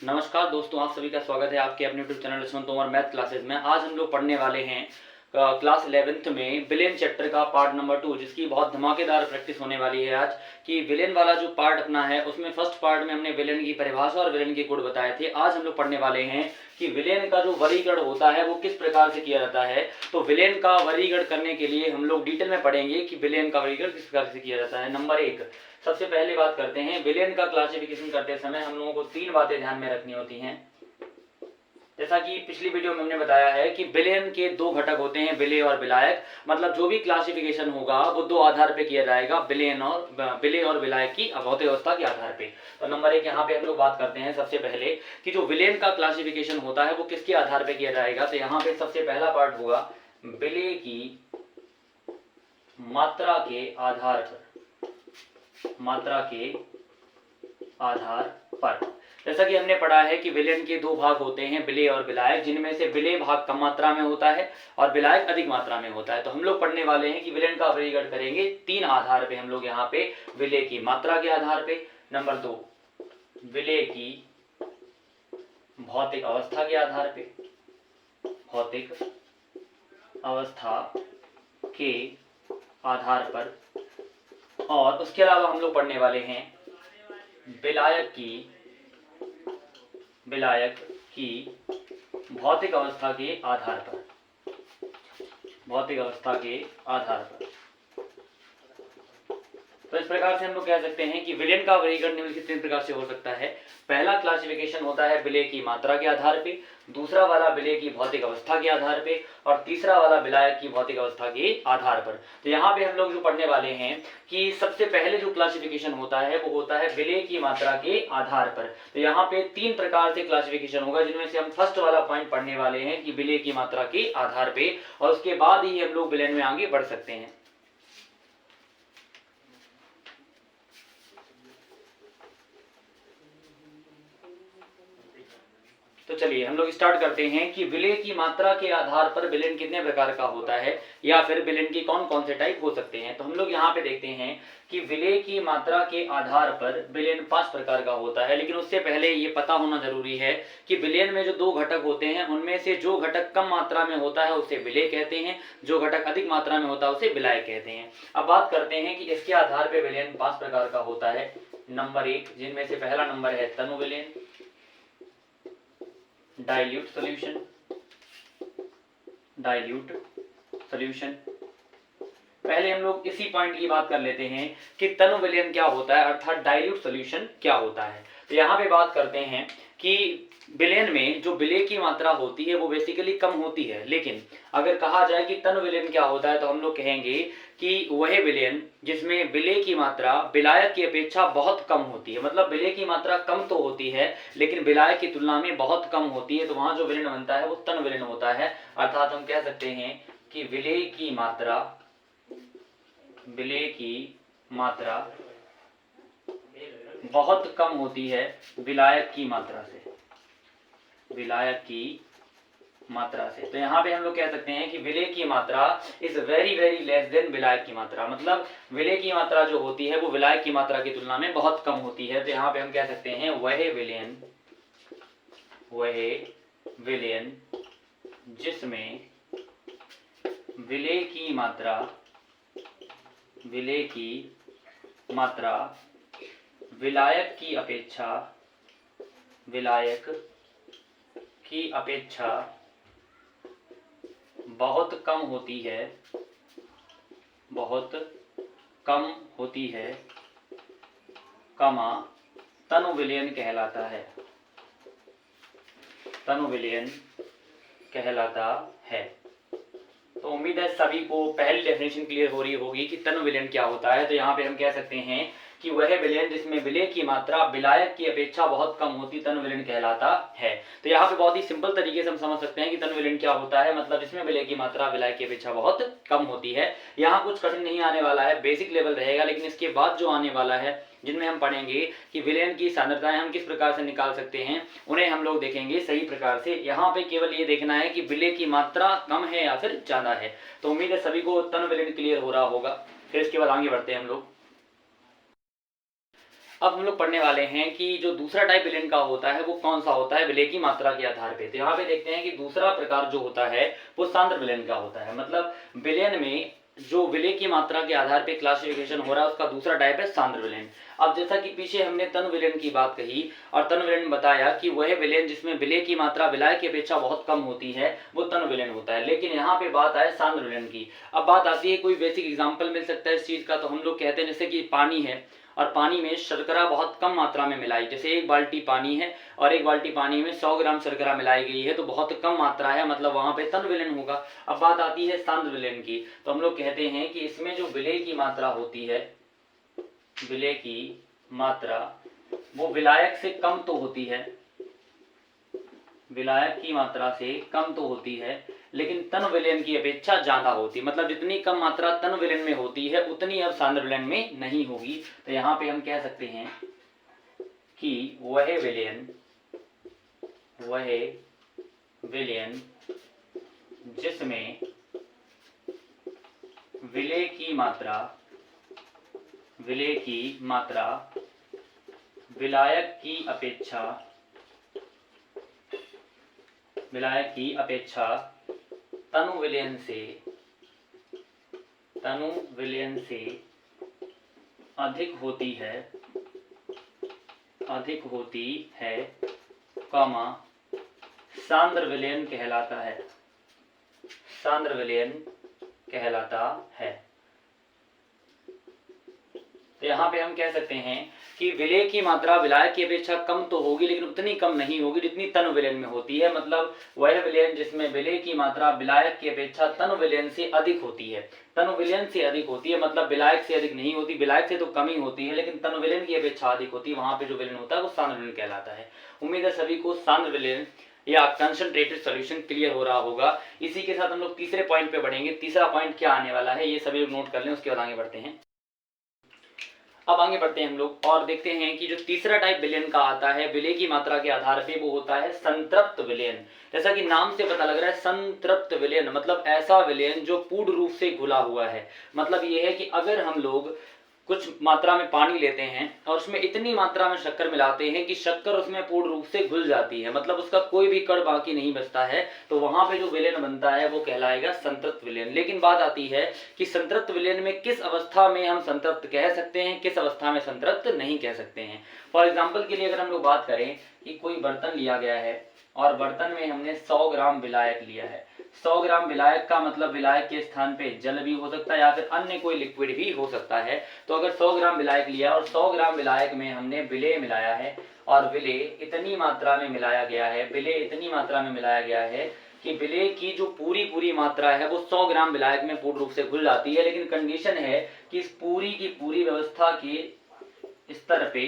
नमस्कार दोस्तों, आप सभी का स्वागत है आपके अपने YouTube channel Lakshman Tomar math classes में। आज हम लोग पढ़ने वाले हैं क्लास 11th में विलेन चैप्टर का पार्ट नंबर 2, जिसकी बहुत धमाकेदार प्रैक्टिस होने वाली है आज। कि विलेन वाला जो पार्ट अपना है उसमें फर्स्ट पार्ट में हमने विलेन की परिभाषा और विलेन के गुण बताए थे। आज हम लोग पढ़ने वाले हैं कि विलेन का जो वर्गीकरण होता है वो किस प्रकार से किया जाता है। तो विलेन का वर्गीकरण करने के लिए हम लोग डिटेल में पढ़ेंगे कि विलेन का वर्गीकरण किस प्रकार से किया जाता है। नंबर 1, सबसे पहले बात करते हैं विलेन का क्लासिफिकेशन करते समय हम लोगों को 3 बातें ध्यान में रखनी होती हैं। जैसा कि पिछली वीडियो में हमने बताया है कि विलेन के 2 घटक होते हैं, विलेय और विलायक। मतलब जो भी क्लासिफिकेशन होगा वो 2 आधार पे किया जाएगा, विलेय और विलायक की भौतिक अवस्था के आधार पे। तो नंबर 1 यहाँ पे हम लोग बात करते हैं सबसे पहले कि जो विलेन का क्लासिफिकेशन होता है वो किसके आधार पे किया जाएगा। तो यहाँ पे सबसे पहला पार्ट होगा विलेय की मात्रा के आधार पर, मात्रा के आधार पर। जैसा कि हमने पढ़ा है कि विलेन के 2 भाग होते हैं, विलेय और विलायक, जिनमें से विलेय भाग कम मात्रा में होता है और विलायक अधिक मात्रा में होता है। तो हम लोग पढ़ने वाले हैं कि विलेन का वर्गीकरण करेंगे 3 आधार पे हम लोग यहाँ पे। विलेय की मात्रा के आधार पे, नंबर 2 विलेय की भौतिक अवस्था के आधार पे, भौतिक अवस्था के आधार पर, और उसके अलावा हम लोग पढ़ने वाले हैं विलायक की भौतिक अवस्था के आधार पर, भौतिक अवस्था के आधार पर। तो इस प्रकार से हम लोग कह सकते हैं कि विलेन का वर्गीकरण निम्नलिखित 3 प्रकार से हो सकता है। पहला क्लासिफिकेशन होता है विलेय की मात्रा के आधार पे, दूसरा वाला विलेय की भौतिक अवस्था के आधार पे, और तीसरा वाला विलायक की भौतिक अवस्था के आधार पर। तो यहाँ पे हम लोग जो पढ़ने वाले हैं कि सबसे पहले जो क्लासिफिकेशन होता है वो होता है विलेय की मात्रा के आधार पर। तो यहाँ पे 3 प्रकार से क्लासिफिकेशन होगा, जिनमें से हम फर्स्ट वाला पॉइंट पढ़ने वाले हैं कि विलेय की मात्रा के आधार पे, और उसके बाद ही हम लोग विलेन में आगे बढ़ सकते हैं। तो चलिए हम लोग स्टार्ट करते हैं कि विलेय की मात्रा के आधार पर विलेन कितने प्रकार का होता है, या फिर विलेन के कौन कौन से टाइप हो सकते हैं। तो हम लोग यहाँ पे देखते हैं कि विलेय की मात्रा के आधार पर विलेन 5 प्रकार का होता है। लेकिन उससे पहले ये पता होना जरूरी है कि विलेन में जो 2 घटक होते हैं उनमें से जो घटक कम मात्रा में होता है उसे विलेय कहते हैं, जो घटक अधिक मात्रा में होता है उसे विलायक कहते हैं। अब बात करते हैं कि इसके आधार पर विलेन 5 प्रकार का होता है। नंबर 1, जिनमें से पहला नंबर है तनु विलेन, डाइल्यूट सॉल्यूशन, डाइल्यूट सॉल्यूशन। पहले हम लोग इसी पॉइंट की बात कर लेते हैं कि तनु विलेन क्या होता है, अर्थात डाइल्यूट सॉल्यूशन क्या होता है। तो यहाँ पे बात करते हैं कि विलेन में जो विलेय की मात्रा होती है वो बेसिकली कम होती है। लेकिन अगर कहा जाए कि तनु विलेन क्या होता है तो हम लोग कहेंगे कि वह विलेन जिसमें विलेय की मात्रा विलायक की अपेक्षा बहुत कम होती है। मतलब विलेय की मात्रा कम तो होती है लेकिन विलायक की तुलना में बहुत कम होती है, तो वहां जो विलेन बनता है वो तनु विलेन होता है। अर्थात हम कह सकते हैं कि विलेय की मात्रा बहुत कम होती है विलायक की मात्रा से, विलायक की मात्रा से। तो यहाँ पे हम लोग कह सकते हैं कि विलेय की मात्रा is very very less than विलायक की मात्रा। मतलब विलेय की मात्रा जो होती है वो विलायक की मात्रा की तुलना में बहुत कम होती है। तो यहाँ पे हम कह सकते हैं वह विलेन जिसमें विलेय की मात्रा विलायक की अपेक्षा बहुत कम होती है, तनु विलेन कहलाता है, तनु विलेन कहलाता है। तो उम्मीद है सभी को पहली डेफिनेशन क्लियर हो रही होगी कि तनु विलेन क्या होता है। तो यहाँ पे हम कह सकते हैं कि वह विलेन जिसमें विलेय की मात्रा विलायक की अपेक्षा बहुत कम होती तनु विलेन कहलाता है। तो यहाँ पे बहुत ही सिंपल तरीके से हम समझ सकते हैं कि तनु विलेन क्या होता है। मतलब जिसमें विलेय की मात्रा विलायक की अपेक्षा बहुत कम होती है। यहाँ कुछ कठिन नहीं आने वाला है, बेसिक लेवल रहेगा। लेकिन इसके बाद जो आने वाला है जिनमें हम पढ़ेंगे कि विलेन की सांद्रताएं हम किस प्रकार से निकाल सकते हैं, उन्हें हम लोग देखेंगे सही प्रकार से। यहाँ पे केवल ये देखना है कि विलेय की मात्रा कम है या फिर ज्यादा है। तो उम्मीद है सभी को तनु विलेन क्लियर हो रहा होगा। फिर इसके बाद आगे बढ़ते हैं हम लोग। अब हम लोग पढ़ने वाले हैं कि जो दूसरा टाइप विलेन का होता है वो कौन सा होता है विलेय की मात्रा के आधार पे। तो यहाँ पे देखते हैं कि दूसरा प्रकार जो होता है वो सांद्र विलेन का होता है। मतलब विलेन में जो विलेय की मात्रा के आधार पे क्लासिफिकेशन हो रहा है उसका दूसरा टाइप है सांद्र विलेन। अब जैसा कि पीछे हमने तनु विलेन की बात कही और तनु विलेन बताया कि वह विलेन जिसमें विलेय की मात्रा विलायक की अपेक्षा बहुत कम होती है वो तनु विलेन होता है। लेकिन यहाँ पे बात आए सांद्र विलेन की। अब बात आती है कोई बेसिक एग्जाम्पल मिल सकता है इस चीज का, तो हम लोग कहते हैं जैसे कि पानी है और पानी में शर्करा बहुत कम मात्रा में मिलाई, जैसे एक बाल्टी पानी है और एक बाल्टी पानी में 100 ग्राम शर्करा मिलाई गई है तो बहुत कम मात्रा है, मतलब वहां पे तनु विलेन होगा। अब बात आती है सांद्र विलेन की, तो हम लोग कहते हैं कि इसमें जो विलेय की मात्रा होती है, विलेय की मात्रा वो विलायक से कम तो होती है, विलायक की मात्रा से कम तो होती है लेकिन तनु विलेन की अपेक्षा ज्यादा होती है। मतलब जितनी कम मात्रा तनु विलेन में होती है उतनी अब सांद्र विलेन में नहीं होगी। तो यहाँ पे हम कह सकते हैं कि वह विलेन जिसमें विलेय की मात्रा विलायक की अपेक्षा तनु विलेन से अधिक होती है, कॉमा सांद्र विलेन कहलाता है, सांद्र विलेन कहलाता है। तो यहाँ पे हम कह सकते हैं कि विलेय की मात्रा विलायक की अपेक्षा कम तो होगी लेकिन उतनी कम नहीं होगी जितनी तनु विलेन में होती है। मतलब वह विलेन जिसमें विलेय की मात्रा विलायक की अपेक्षा तनु विलेन से अधिक होती है, तनु विलेन से अधिक होती है, मतलब विलायक से अधिक नहीं होती, विलायक से तो कम ही होती है लेकिन तनु विलेन की अपेक्षा अधिक होती है, वहां पे जो विलेन होता है वो सांद्र विलेन कहलाता है। उम्मीद है सभी को सांद्र विलेन या कंसंट्रेटेड सॉल्यूशन क्लियर हो रहा होगा। इसी के साथ हम लोग तीसरे पॉइंट पे बढ़ेंगे। तीसरा पॉइंट क्या आने वाला है ये सभी लोग नोट कर लें, उसके बाद आगे बढ़ते हैं। अब आगे बढ़ते हैं हम लोग और देखते हैं कि जो तीसरा टाइप विलेन का आता है विलेय की मात्रा के आधार पे वो होता है संतृप्त विलेन। जैसा कि नाम से पता लग रहा है संतृप्त विलेन मतलब ऐसा विलेन जो पूर्ण रूप से घुला हुआ है। मतलब ये है कि अगर हम लोग कुछ मात्रा में पानी लेते हैं और उसमें इतनी मात्रा में शक्कर मिलाते हैं कि शक्कर उसमें पूर्ण रूप से घुल जाती है, मतलब उसका कोई भी कण बाकी नहीं बचता है, तो वहां पे जो विलेन बनता है वो कहलाएगा संतृप्त विलेन। लेकिन बात आती है कि संतृप्त विलेन में किस अवस्था में हम संतृप्त कह सकते हैं, किस अवस्था में संतृप्त नहीं कह सकते हैं। फॉर एग्जाम्पल के लिए अगर हम लोग बात करें कि कोई बर्तन लिया गया है और बर्तन में हमने 100 ग्राम विलायक लिया है। 100 ग्राम विलायक का मतलब विलायक के स्थान पे जल भी हो सकता है या फिर अन्य कोई लिक्विड भी हो सकता है। तो अगर 100 ग्राम विलायक लिया और 100 ग्राम विलायक में हमने विलेय मिलाया है और विलेय इतनी मात्रा में मिलाया गया है, विलेय इतनी मात्रा में मिलाया गया है कि विलेय की जो पूरी मात्रा है वो 100 ग्राम विलायक में पूर्ण रूप से घुल जाती है। लेकिन कंडीशन है कि इस पूरी की पूरी व्यवस्था के स्तर पे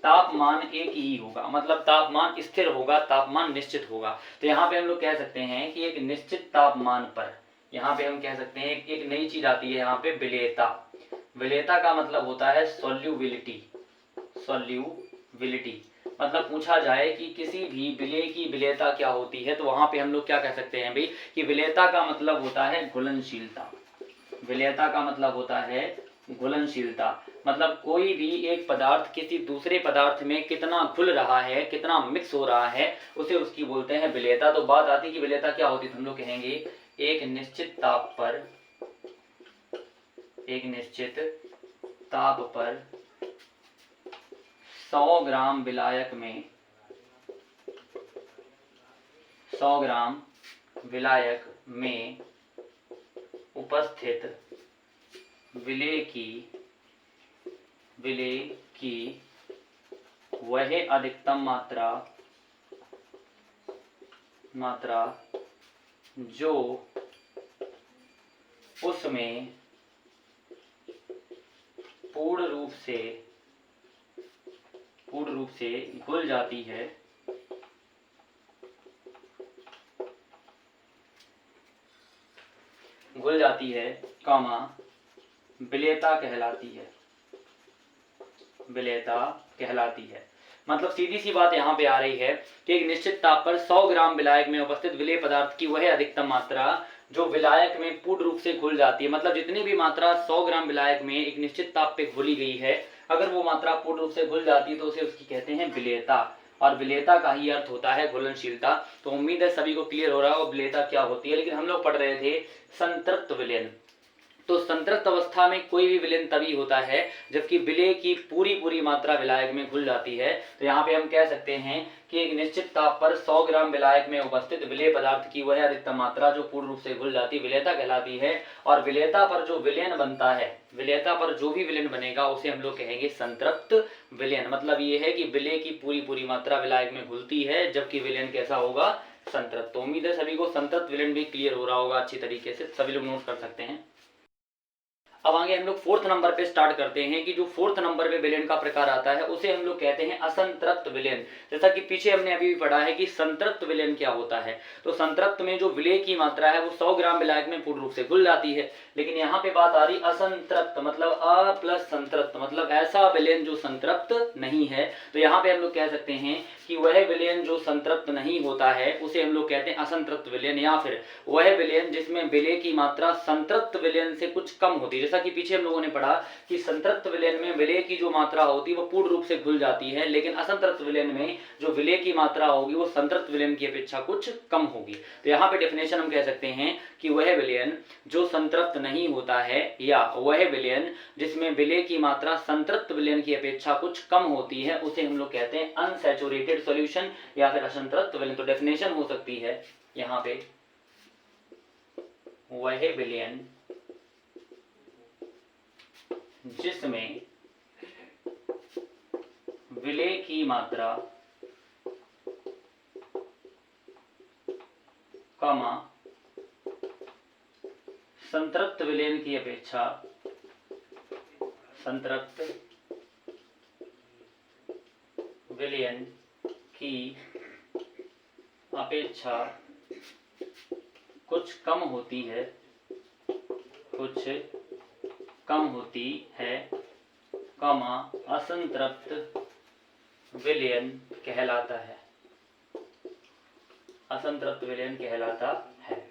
तापमान एक ही होगा, मतलब तापमान स्थिर होगा, तापमान निश्चित होगा। तो यहाँ पे हम लोग कह सकते हैं कि एक निश्चित तापमान पर, यहाँ पे हम कह सकते हैं एक नई चीज आती है यहाँ पे विलेयता। विलेयता का मतलब होता है सॉल्युबिलिटी। सॉल्युबिलिटी मतलब पूछा जाए कि किसी भी विलेय की विलेयता क्या होती है तो वहां पे हम लोग क्या कह सकते हैं भाई कि विलेयता का मतलब होता है घुलनशीलता। विलेयता का मतलब होता है घुलनशीलता, मतलब कोई भी एक पदार्थ किसी दूसरे पदार्थ में कितना घुल रहा है, कितना मिक्स हो रहा है, उसे उसकी बोलते हैं विलेयता। तो बात आती है कि विलेयता क्या होती है, तो हम लोग कहेंगे एक निश्चित ताप पर 100 ग्राम विलायक में 100 ग्राम विलायक में उपस्थित विलेय की वह अधिकतम मात्रा जो उसमें पूर्ण रूप से घुल जाती है कॉमा विलेयता कहलाती है। मतलब सीधी सी बात यहाँ पे आ रही है कि एक निश्चित ताप पर 100 ग्राम विलायक में उपस्थित विलेय पदार्थ की वह अधिकतम मात्रा जो विलायक में पूर्ण रूप से घुल जाती है। मतलब जितनी भी मात्रा 100 ग्राम विलायक में एक निश्चित ताप पे घुली गई है, अगर वो मात्रा पूर्ण रूप से घुल जाती है तो उसे उसकी कहते हैं विलेयता, और विलेयता का ही अर्थ होता है घुलनशीलता। तो उम्मीद है सभी को क्लियर हो रहा होगा विलेयता क्या होती है। लेकिन हम लोग पढ़ रहे थे संतृप्त विलयन। तो संतृप्त अवस्था में कोई भी विलयन तभी होता है जबकि विलेय की पूरी मात्रा विलायक में घुल जाती है। तो यहाँ पे हम कह सकते हैं कि एक निश्चित ताप पर 100 ग्राम विलायक में उपस्थित विलेय पदार्थ की वह अधिकतम मात्रा जो पूर्ण रूप से घुल जाती है विलेयता कहलाती है। और विलेयता पर जो विलयन बनता है, विलेयता पर जो भी विलयन बनेगा उसे हम लोग कहेंगे संतृप्त विलयन। मतलब ये है कि विलेय की पूरी मात्रा विलायक में घुलती है जबकि विलयन कैसा होगा, संतृप्त। तो उम्मीद है सभी को संतृप्त विलयन भी क्लियर हो रहा होगा अच्छी तरीके से, सभी लोग नोट कर सकते हैं। अब आगे हम लोग 4th नंबर पे स्टार्ट करते हैं कि जो 4th नंबर पे विलयन का प्रकार आता है उसे हम लोग कहते हैं असंतृप्त विलयन। जैसा कि पीछे हमने अभी भी पढ़ा है कि संतृप्त विलयन क्या होता है। तो संतृप्त में जो विलेय की मात्रा है वो 100 ग्राम विलायक में पूर्ण रूप से घुल जाती है। लेकिन यहाँ पे बात आ रही असंतृप्त, मतलब अ प्लस संतृप्त, मतलब ऐसा विलयन जो संतृप्त नहीं है। तो यहाँ पे हम लोग कह सकते हैं कि वह विलयन जो संतृप्त नहीं होता है उसे हम लोग कहते हैं असंतृप्त विलयन, या फिर वह विलयन जिसमें विलेय की मात्रा संतृप्त विलयन से कुछ कम होती है। जैसा कि पीछे हम लोगों ने पढ़ा कि संतृप्त विलयन में विलेय की जो मात्रा होती है वो पूर्ण रूप से घुल जाती है, लेकिन असंतृप्त विलयन में जो विलेय की मात्रा होगी वो संतृप्त विलयन की अपेक्षा कुछ कम होगी। तो यहाँ पे डेफिनेशन हम कह सकते हैं कि वह विलयन जो संतृप्त नहीं होता है या वह विलयन जिसमें विलेय की मात्रा संतृप्त विलयन की अपेक्षा कुछ कम होती है उसे हम लोग कहते हैं अनसैचुरेटेड सॉल्यूशन या फिर असंतृप्त विलयन। तो डेफिनेशन हो सकती है यहाँ पे, वह विलयन जिसमें विलेय की मात्रा कमा संतृप्त विलयन की अपेक्षा संतृप्त विलयन की अपेक्षा कुछ कम होती है, कुछ कम होती है, कमा असंतृप्त विलयन कहलाता है, असंतृप्त विलयन कहलाता है।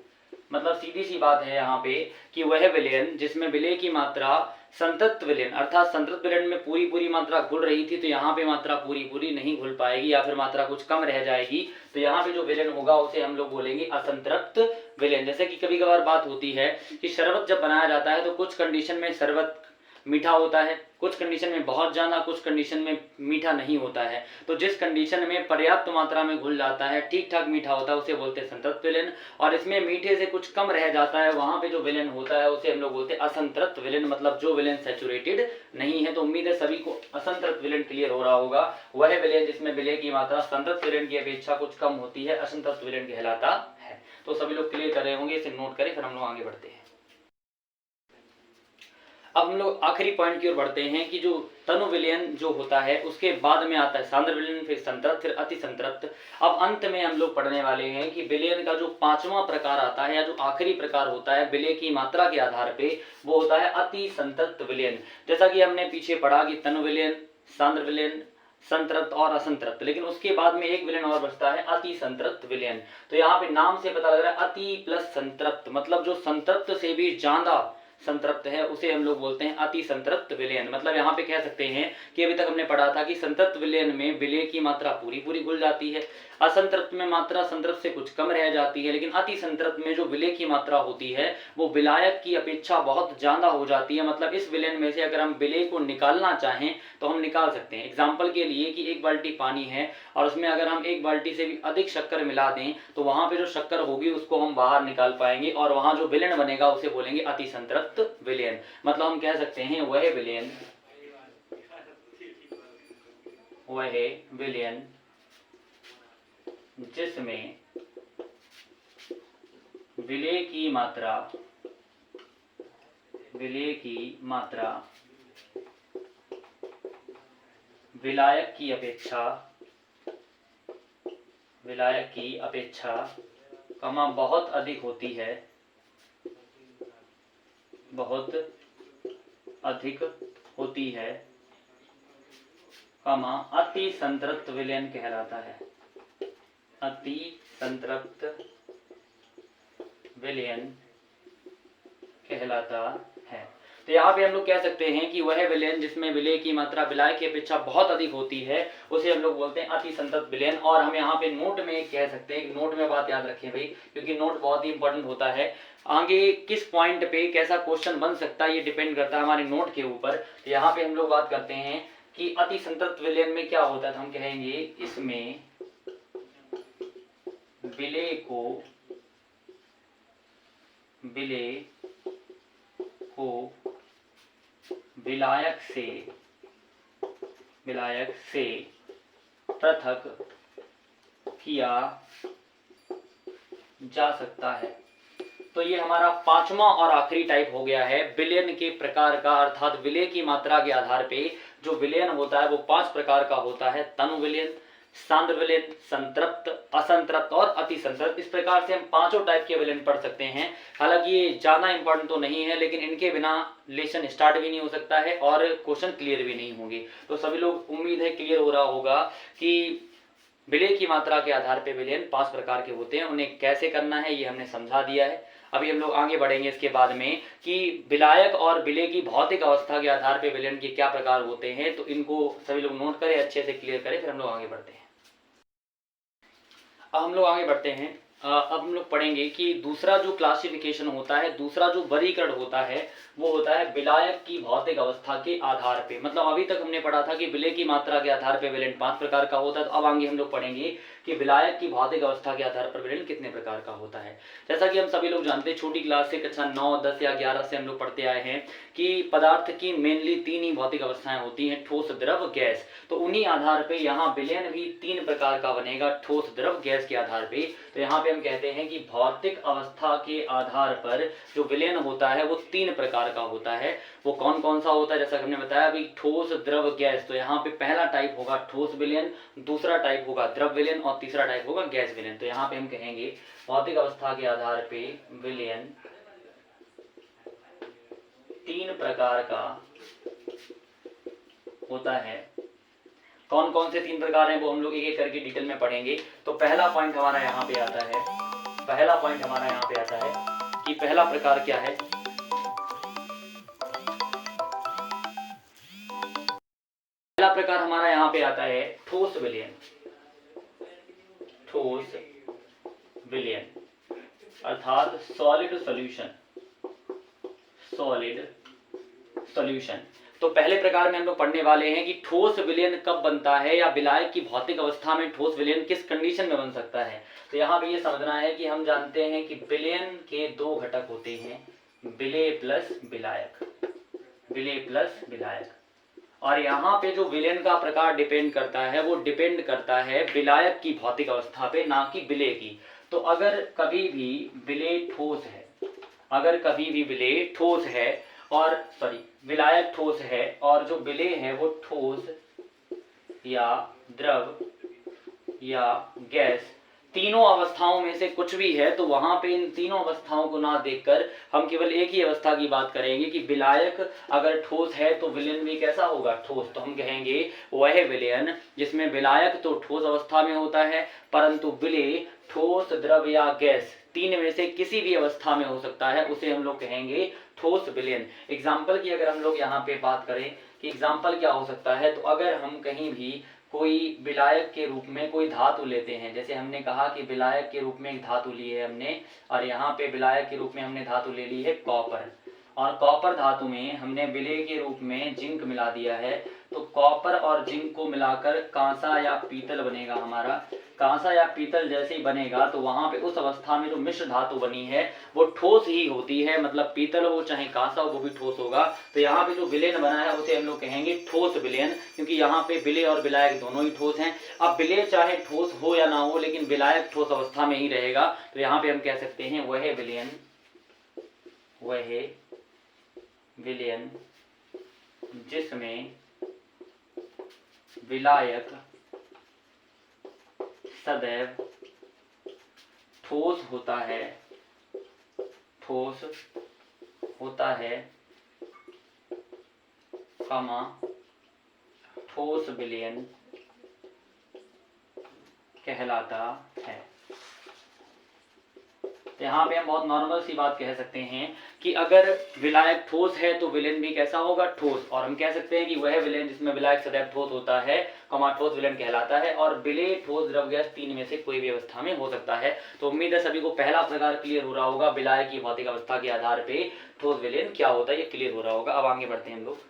मतलब सीधी सी बात है यहाँ पे कि वह विलयन जिसमें विलेय की मात्रा संतृप्त विलयन अर्थात संतृप्त विलयन में पूरी मात्रा घुल रही थी, तो यहाँ पे मात्रा पूरी नहीं घुल पाएगी या फिर मात्रा कुछ कम रह जाएगी। तो यहाँ पे जो विलयन होगा उसे हम लोग बोलेंगे असंतृप्त विलयन। जैसे कि कभी कभार बात होती है कि शरबत जब बनाया जाता है तो कुछ कंडीशन में शरबत मीठा होता है, कुछ कंडीशन में बहुत ज्यादा, कुछ कंडीशन में मीठा नहीं होता है। तो जिस कंडीशन में पर्याप्त मात्रा में घुल जाता है, ठीक ठाक मीठा होता है, उसे बोलते हैं संतृप्त विलयन। और इसमें मीठे से कुछ कम रह जाता है, वहां पे जो विलयन होता है उसे हम लोग बोलते हैं असंतृप्त विलयन, मतलब जो विलयन सैचुरेटेड नहीं है। तो उम्मीद है सभी को असंतृप्त विलयन क्लियर हो रहा होगा। वह विलयन जिसमें विलेय की मात्रा संतृप्त विलयन की अपेक्षा कुछ कम होती है असंतृप्त विलयन कहलाता है। तो सभी लोग क्लियर कर रहे होंगे, इसे नोट करें, फिर हम लोग आगे बढ़ते हैं। अब हम लोग आखिरी पॉइंट की ओर बढ़ते हैं कि जो तनु विलयन जो होता है उसके बाद में आता है सांद्र विलयन, फिर संतृप्त, फिर अति संतृप्त। अब अंत में हम लोग पढ़ने वाले हैं कि विलयन का जो 5वां प्रकार आता है या जो आखिरी प्रकार होता है विलेय की मात्रा के आधार पे, वो होता है अति संतृप्त विलयन। जैसा कि हमने पीछे पढ़ा कि तनु विलयन, सांद्र विलयन, संतृप्त और असंतृप्त, लेकिन उसके बाद में एक विलयन और बचता है अति संतृप्त विलयन। तो यहाँ पे नाम से पता लग रहा है अति प्लस संतृप्त, मतलब जो संतृप्त से भी ज्यादा संतृप्त है उसे हम लोग बोलते हैं अति संतृप्त विलयन। मतलब यहाँ पे कह सकते हैं कि अभी तक हमने पढ़ा था कि संतृप्त विलयन में विलेय की मात्रा पूरी घुल जाती है, असंतृप्त में मात्रा संतृप्त से कुछ कम रह जाती है, लेकिन अति संतृप्त में जो विलेय की मात्रा होती है वो विलायक की अपेक्षा बहुत ज्यादा हो जाती है। मतलब इस विलयन में से अगर हम विलेय को निकालना चाहें तो हम निकाल सकते हैं। एग्जाम्पल के लिए कि 1 बाल्टी पानी है और उसमें अगर हम 1 बाल्टी से भी अधिक शक्कर मिला दें तो वहां पे जो शक्कर होगी उसको हम बाहर निकाल पाएंगे और वहां जो विलयन बनेगा उसे बोलेंगे अति संतृप्त विलयन। मतलब हम कह सकते हैं वह विलयन जिसमें विलेय की मात्रा विलायक की अपेक्षा कमा बहुत अधिक होती है, कमा अति संतृप्त विलयन कहलाता है। अति संतृप्त विलयन कहलाता है। तो यहाँ पे हम लोग कह सकते हैं कि वह विलयन जिसमें विलय की मात्रा विलायक की अपेक्षा बहुत अधिक होती है उसे हम लोग बोलते हैं अति संतृप्त विलयन। और हम यहाँ पे नोट में कह सकते हैं, नोट में बात याद रखें भाई, क्योंकि नोट बहुत ही इंपॉर्टेंट होता है। आगे किस पॉइंट पे कैसा क्वेश्चन बन सकता है ये डिपेंड करता है हमारे नोट के ऊपर। तो यहाँ पे हम लोग बात करते हैं कि अति संतृप्त विलयन में क्या होता है, तो हम कहेंगे इसमें विलय को विलायक से पृथक किया जा सकता है। तो ये हमारा पांचवा और आखिरी टाइप हो गया है विलयन के प्रकार का, अर्थात विलय की मात्रा के आधार पे जो विलयन होता है वो 5 प्रकार का होता है। तनु विलयन, सांद्र विलयन, संतृप्त, असंतृप्त और अति संतृप्त। इस प्रकार से हम पांचों टाइप के विलयन पढ़ सकते हैं। हालांकि ये ज्यादा इंपॉर्टेंट तो नहीं है, लेकिन इनके बिना लेसन स्टार्ट भी नहीं हो सकता है और क्वेश्चन क्लियर भी नहीं होंगे। तो सभी लोग उम्मीद है क्लियर हो रहा होगा कि विलय की मात्रा के आधार पे विलयन 5 प्रकार के होते हैं, उन्हें कैसे करना है ये हमने समझा दिया है। अभी हम लोग आगे बढ़ेंगे इसके बाद में कि विलायक और विलय की भौतिक अवस्था के आधार पे विलयन के क्या प्रकार होते हैं। तो इनको सभी लोग नोट करें, अच्छे से क्लियर करें, फिर हम लोग आगे बढ़ते हैं। अब हम लोग आगे बढ़ते हैं। अब हम लोग पढ़ेंगे कि दूसरा जो क्लासिफिकेशन होता है, दूसरा जो वर्गीकरण होता है वो होता है विलायक की भौतिक अवस्था के आधार पे। मतलब अभी तक हमने पढ़ा था कि विलय की मात्रा के आधार पे विलयन 5 प्रकार का होता है। तो अब आगे हम लोग पढ़ेंगे कि विलायक की भौतिक अवस्था के आधार पर विलयन कितने प्रकार का होता है। जैसा कि हम सभी लोग जानते हैं, छोटी क्लास से कक्षा 9, 10 या 11 से हम लोग पढ़ते आए हैं कि पदार्थ की मेनली 3 ही भौतिक अवस्थाएं होती हैं, ठोस, द्रव, गैस। तो उन्हीं आधार पे यहाँ विलयन भी 3 प्रकार का बनेगा, ठोस, द्रव, गैस के आधार पे। तो यहाँ पे हम कहते हैं कि भौतिक अवस्था के आधार पर जो विलयन होता है वो 3 प्रकार का होता है। वो कौन कौन सा होता है, जैसा हमने बताया अभी, ठोस, द्रव, गैस। तो यहाँ पे पहला टाइप होगा ठोस विलयन, दूसरा टाइप होगा द्रव विलयन और तीसरा टाइप होगा गैस विलयन। तो यहाँ पे हम कहेंगे भौतिक अवस्था के आधार पे विलयन 3 प्रकार का होता है। कौन कौन से 3 प्रकार हैं वो हम लोग एक एक करके डिटेल में पढ़ेंगे। तो पहला पॉइंट हमारा यहाँ पे आता है, पहला पॉइंट हमारा यहाँ पे आता है कि पहला प्रकार क्या है। पहला प्रकार हमारा यहाँ पे आता है ठोस विलयन। ठोस विलयन अर्थात सॉलिड सॉल्यूशन, सॉलिड सॉल्यूशन। तो पहले प्रकार में हम लोग पढ़ने वाले हैं कि ठोस विलयन कब बनता है या विलायक की भौतिक अवस्था में ठोस विलयन किस कंडीशन में बन सकता है। तो यहाँ पे ये समझना है कि हम जानते हैं कि विलयन के 2 घटक होते हैं, विलय प्लस विलायक, विलय प्लस विलायक। और यहाँ पे जो विलयन का प्रकार डिपेंड करता है वो डिपेंड करता है विलायक की भौतिक अवस्था पे, ना कि विलय की। तो अगर कभी भी विलय ठोस है, अगर कभी भी विलय ठोस है और विलायक ठोस है और जो विलय है वो ठोस या द्रव या गैस, तीनों अवस्थाओं में से कुछ भी है, तो वहां पे इन तीनों अवस्थाओं को ना देखकर हम केवल एक ही अवस्था की बात करेंगे कि विलायक अगर ठोस है तो विलयन भी कैसा होगा, ठोस। तो हम कहेंगे वह विलयन जिसमें विलायक तो ठोस अवस्था में होता है परंतु विलय ठोस, द्रव या गैस 3 में से किसी भी अवस्था में हो सकता है, उसे हम लोग कहेंगे ठोस विलयन। एग्जाम्पल की अगर हम लोग यहाँ पे बात करें कि एग्जाम्पल क्या हो सकता है, तो अगर हम कहीं भी कोई विलायक के रूप में कोई धातु लेते हैं, जैसे हमने कहा कि विलायक के रूप में एक धातु ली है हमने, और यहाँ पे विलायक के रूप में हमने धातु ले ली है कॉपर, और कॉपर धातु में हमने विलय के रूप में जिंक मिला दिया है। तो कॉपर और जिंक को मिलाकर कांसा या पीतल बनेगा हमारा। कांसा या पीतल जैसे ही बनेगा तो वहां पे उस अवस्था में जो मिश्र धातु बनी है वो ठोस ही होती है, मतलब पीतल हो चाहे कांसा हो वो भी ठोस होगा। तो यहाँ पे जो विलयन बना है उसे हम लोग कहेंगे ठोस विलयन, क्योंकि यहाँ पे विलय और विलायक दोनों ही ठोस हैं। अब विलय चाहे ठोस हो या ना हो लेकिन विलायक ठोस अवस्था में ही रहेगा। तो यहाँ पे हम कह सकते हैं वह विलयन, वह विलयन जिसमें विलायक सदैव ठोस होता है, ठोस होता है, ठोस विलयन कहलाता है। तो यहाँ पे हम बहुत नॉर्मल सी बात कह सकते हैं कि अगर विलायक ठोस है तो विलयन भी कैसा होगा, ठोस। और हम कह सकते हैं कि वह विलयन जिसमें विलायक सदैव ठोस होता है ठोस विलयन कहलाता है। और विलेय, ठोस, द्रव, गैस तीन में से कोई भी अवस्था में हो सकता है। तो उम्मीद है सभी को पहला प्रकार क्लियर हो रहा होगा, विलायक की भौतिक अवस्था के आधार पे ठोस विलयन क्या होता है, ये क्लियर हो रहा होगा। अब आगे बढ़ते हैं हम लोग।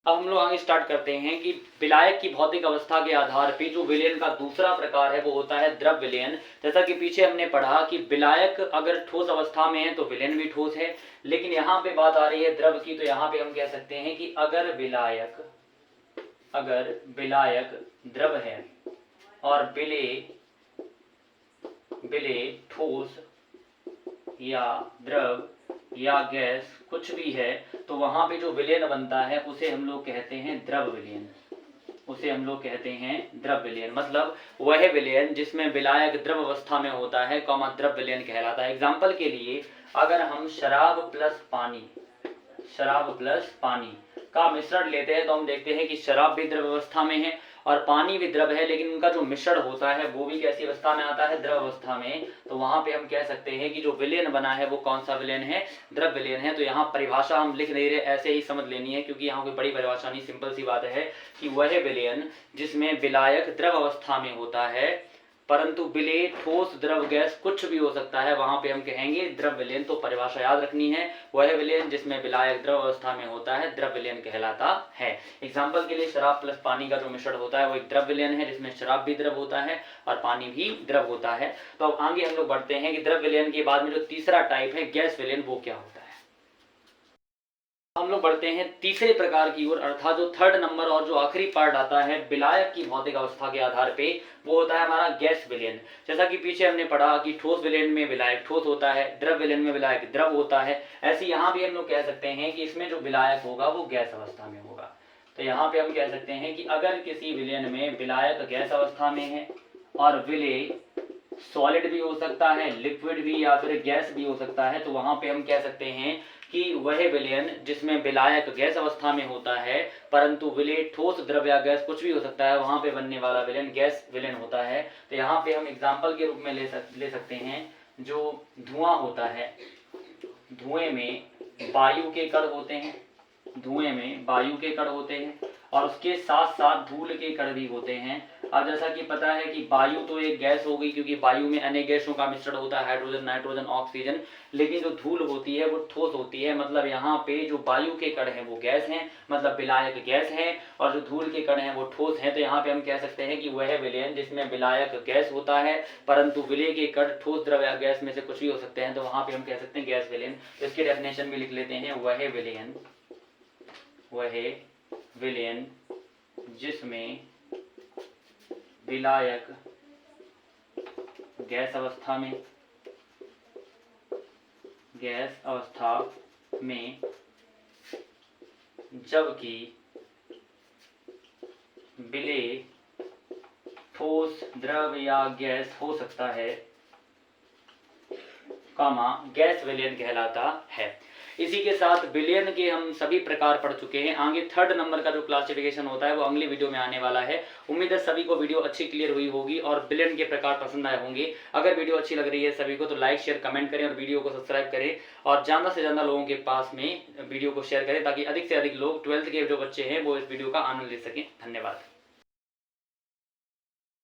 अब हम लोग आगे स्टार्ट करते हैं कि विलायक की भौतिक अवस्था के आधार पे जो विलयन का दूसरा प्रकार है वो होता है द्रव विलयन। जैसा कि पीछे हमने पढ़ा कि विलायक अगर ठोस अवस्था में है तो विलयन भी ठोस है, लेकिन यहाँ पे बात आ रही है द्रव की। तो यहाँ पे हम कह सकते हैं कि अगर विलायक द्रव है और विलेय ठोस या द्रव या गैस कुछ भी है, तो वहां पे जो विलयन बनता है उसे हम लोग कहते हैं द्रव विलयन। मतलब वह विलयन जिसमें विलायक द्रव अवस्था में होता है द्रव विलयन कहलाता है। एग्जाम्पल के लिए अगर हम शराब प्लस पानी का मिश्रण लेते हैं तो हम देखते हैं कि शराब भी द्रव अवस्था में है और पानी भी द्रव है, लेकिन उनका जो मिश्रण होता है वो भी कैसी अवस्था में आता है, द्रव अवस्था में। तो वहां पे हम कह सकते हैं कि जो विलयन बना है वो कौन सा विलयन है, द्रव विलयन है। तो यहाँ परिभाषा हम लिख नहीं रहे, ऐसे ही समझ लेनी है, क्योंकि यहाँ कोई बड़ी परिभाषा नहीं, सिंपल सी बात है कि वह विलयन जिसमें विलायक द्रव अवस्था में होता है परंतु विलेय ठोस, द्रव, गैस कुछ भी हो सकता है, वहां पे हम कहेंगे द्रव विलयन। तो परिभाषा याद रखनी है, वह विलयन जिसमें विलायक द्रव अवस्था में होता है द्रव विलयन कहलाता है। एग्जाम्पल के लिए शराब प्लस पानी का जो मिश्रण होता है वो एक द्रव विलयन है, जिसमें शराब भी द्रव होता है और पानी भी द्रव होता है। तो अब आगे हम लोग बढ़ते हैं कि द्रव विलयन के बाद में जो तीसरा टाइप है गैस विलयन, वो क्या होता है। हम लोग बढ़ते हैं तीसरे प्रकार की ओर, अर्थात जो थर्ड नंबर और जो आखिरी पार्ट आता है विलायक की भौतिक अवस्था के आधार पे, वो होता है हमारा गैस विलयन। जैसा कि पीछे हमने पढ़ा कि ठोस विलयन में विलायक ठोस होता है, द्रव विलयन में विलायक द्रव होता है, ऐसे यहाँ भी हम लोग कह सकते हैं कि इसमें जो विलायक होगा वो गैस अवस्था में होगा। तो यहाँ पे हम कह सकते हैं कि अगर किसी विलयन में विलायक गैस अवस्था में है और विलेय सॉलिड भी हो सकता है, लिक्विड भी, या फिर गैस भी हो सकता है, तो वहां पे हम कह सकते हैं कि वह विलयन जिसमें विलायक गैस अवस्था में होता है परंतु विलेय ठोस, द्रव या गैस कुछ भी हो सकता है, वहां पे बनने वाला विलयन गैस विलयन होता है। तो यहाँ पे हम एग्जाम्पल के रूप में ले सकते हैं जो धुआं होता है, धुएं में वायु के कण होते हैं और उसके साथ साथ धूल के कण भी होते हैं। अब जैसा कि पता है कि वायु तो एक गैस हो गई, क्योंकि वायु में अनेक गैसों का मिश्रण होता है, हाइड्रोजन, नाइट्रोजन, ऑक्सीजन, लेकिन जो धूल होती है वो ठोस होती है। मतलब यहाँ पे जो वायु के कण हैं वो गैस हैं, मतलब विलायक गैस है, और जो धूल के कण हैं वो ठोस हैं। तो यहाँ पे हम कह सकते हैं कि वह विलयन जिसमें विलायक गैस होता है परंतु विलेय के कण ठोस, द्रव या गैस में से कुछ भी हो सकते हैं, तो वहां पे हम कह सकते हैं गैस विलयन। तो इसकी डेफिनेशन भी लिख लेते हैं, वह विलयन जिसमें विलायक गैस अवस्था में जबकि विलेय ठोस, द्रव या गैस हो सकता है, गैस विलयन कहलाता है। इसी के साथ विलयन के हम सभी प्रकार पढ़ चुके हैं। आगे थर्ड नंबर का जो क्लासिफिकेशन होता है वो अगली वीडियो में आने वाला है। उम्मीद है सभी को वीडियो अच्छी क्लियर हुई होगी और विलयन के प्रकार पसंद आए होंगे। अगर वीडियो अच्छी लग रही है सभी को तो लाइक, शेयर, कमेंट करें और वीडियो को सब्सक्राइब करें और ज़्यादा से ज़्यादा लोगों के पास में वीडियो को शेयर करें ताकि अधिक से अधिक लोग 12th के जो बच्चे हैं वो इस वीडियो का आनंद ले सकें। धन्यवाद।